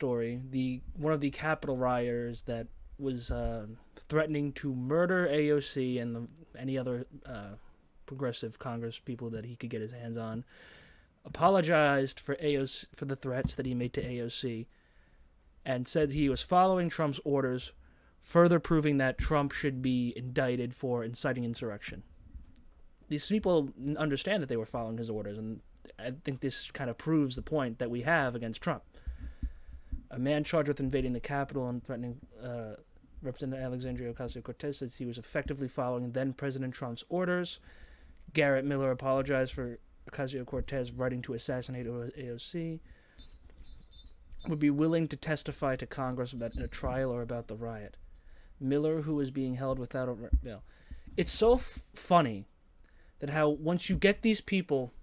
story, one of the Capitol rioters that was threatening to murder AOC and any other progressive Congress people that he could get his hands on, apologized for AOC for the threats that he made to AOC, and said he was following Trump's orders, further proving that Trump should be indicted for inciting insurrection. These people understand that they were following his orders, and I think this kind of proves the point that we have against Trump. A man charged with invading the Capitol and threatening Representative Alexandria Ocasio-Cortez says he was effectively following then-President Trump's orders. Garrett Miller apologized for Ocasio-Cortez writing to assassinate AOC. Would be willing to testify to Congress about in a trial or about the riot. Miller, who is being held without a bail. It's so funny that how once you get these people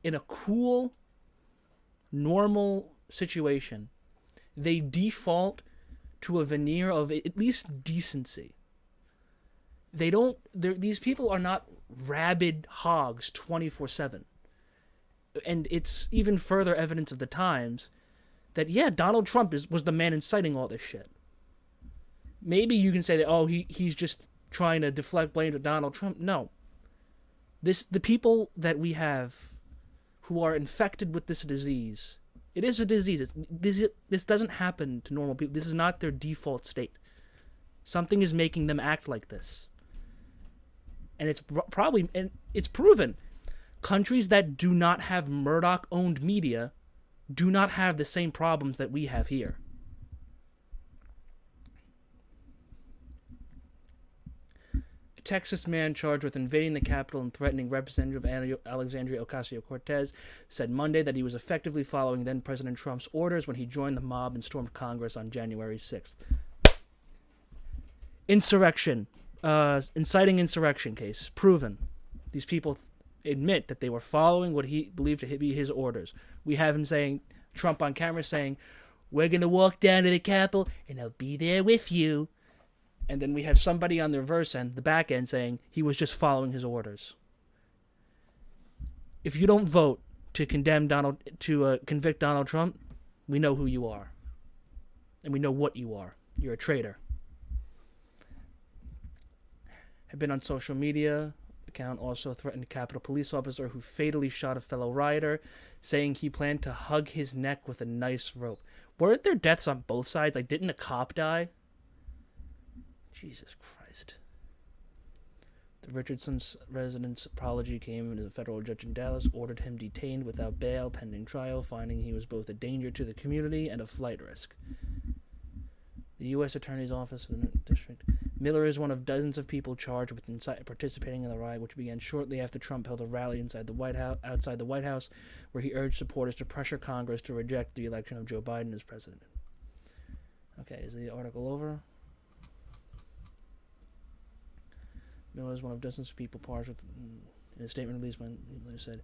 in a cool, normal situation, they default to a veneer of at least decency. These people are not rabid hogs 24/7. And it's even further evidence of the times that, yeah, Donald Trump was the man inciting all this shit. Maybe you can say that, he's just trying to deflect blame to Donald Trump. No. The people that we have who are infected with this disease, it is a disease. This doesn't happen to normal people. This is not their default state. Something is making them act like this. And it's proven. Countries that do not have Murdoch-owned media do not have the same problems that we have here. A Texas man charged with invading the Capitol and threatening Representative Alexandria Ocasio-Cortez said Monday that he was effectively following then-President Trump's orders when he joined the mob and stormed Congress on January 6th. Insurrection. Inciting insurrection case. Proven. These people admit that they were following what he believed to be his orders. We have him saying, Trump on camera saying, "We're going to walk down to the Capitol and I'll be there with you." And then we have somebody on the reverse end, the back end, saying he was just following his orders. If you don't vote to convict Donald Trump, we know who you are. And we know what you are. You're a traitor. Have been on social media. Account also threatened a Capitol police officer who fatally shot a fellow rioter, saying he planned to hug his neck with a nice rope. Weren't there deaths on both sides? Like, didn't a cop die? Jesus Christ. The Richardson's resident's apology came as a federal judge in Dallas ordered him detained without bail pending trial, finding he was both a danger to the community and a flight risk. The U.S. Attorney's Office in the district. Miller is one of dozens of people charged with participating in the riot, which began shortly after Trump held a rally outside the White House, where he urged supporters to pressure Congress to reject the election of Joe Biden as president. Okay, is the article over? Miller is one of dozens of people charged with, in a statement released when he later said,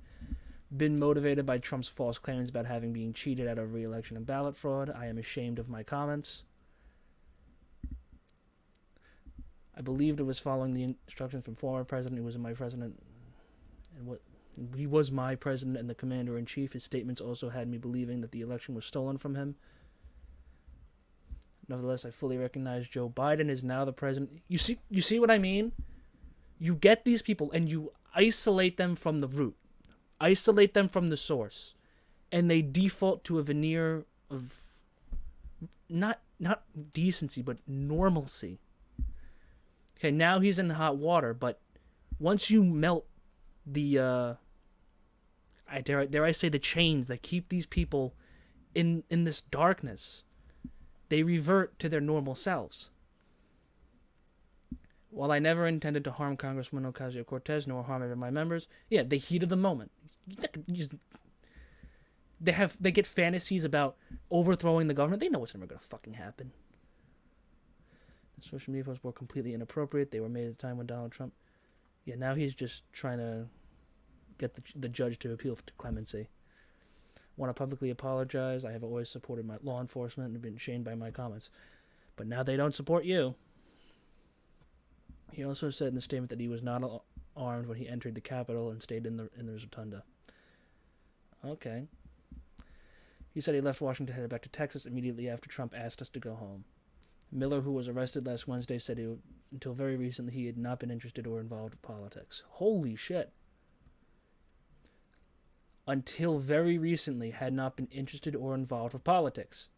been motivated by Trump's false claims about having been cheated out of re-election and ballot fraud. I am ashamed of my comments. I believed it was following the instructions from former president who was my president and he was my president and the commander-in-chief. His statements also had me believing that the election was stolen from him. Nevertheless, I fully recognize Joe Biden is now the president. You see what I mean? You get these people and you isolate them from the root. Isolate them from the source. And they default to a veneer of not decency, but normalcy. Okay, now he's in hot water, but once you melt the, dare I say, the chains that keep these people in this darkness, they revert to their normal selves. While I never intended to harm Congresswoman Ocasio-Cortez nor harm any of my members, yeah, the heat of the moment. They get fantasies about overthrowing the government. They know what's never going to fucking happen. Social media posts were completely inappropriate. They were made at a time when Donald Trump... Yeah, now he's just trying to get the judge to appeal to clemency. Want to publicly apologize. I have always supported my law enforcement and been shamed by my comments. But now they don't support you. He also said in the statement that he was not armed when he entered the Capitol and stayed in the rotunda. Okay. He said he left Washington, headed back to Texas immediately after Trump asked us to go home. Miller, who was arrested last Wednesday, said until very recently he had not been interested or involved with politics. Holy shit. Until very recently had not been interested or involved with politics.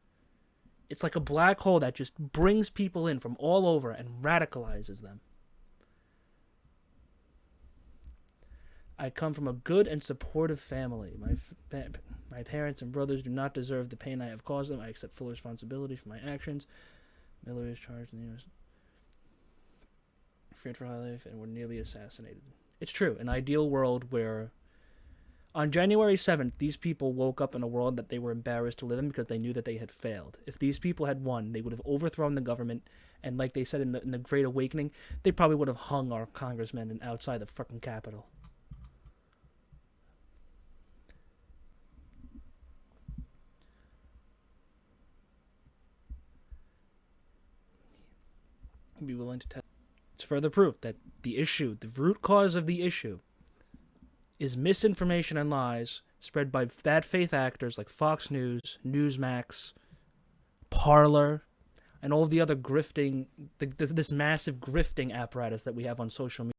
It's like a black hole that just brings people in from all over and radicalizes them. I come from a good and supportive family. My parents and brothers do not deserve the pain I have caused them. I accept full responsibility for my actions. Miller is charged in the U.S. feared for high life and were nearly assassinated. It's true. An ideal world where on January 7th, these people woke up in a world that they were embarrassed to live in because they knew that they had failed. If these people had won, they would have overthrown the government, and like they said in the Great Awakening, they probably would have hung our congressmen outside the fucking Capitol. Be willing to tell. It's further proof that the root cause of the issue, is misinformation and lies spread by bad faith actors like Fox News, Newsmax, Parler, and all of the other grifting, this massive grifting apparatus that we have on social media.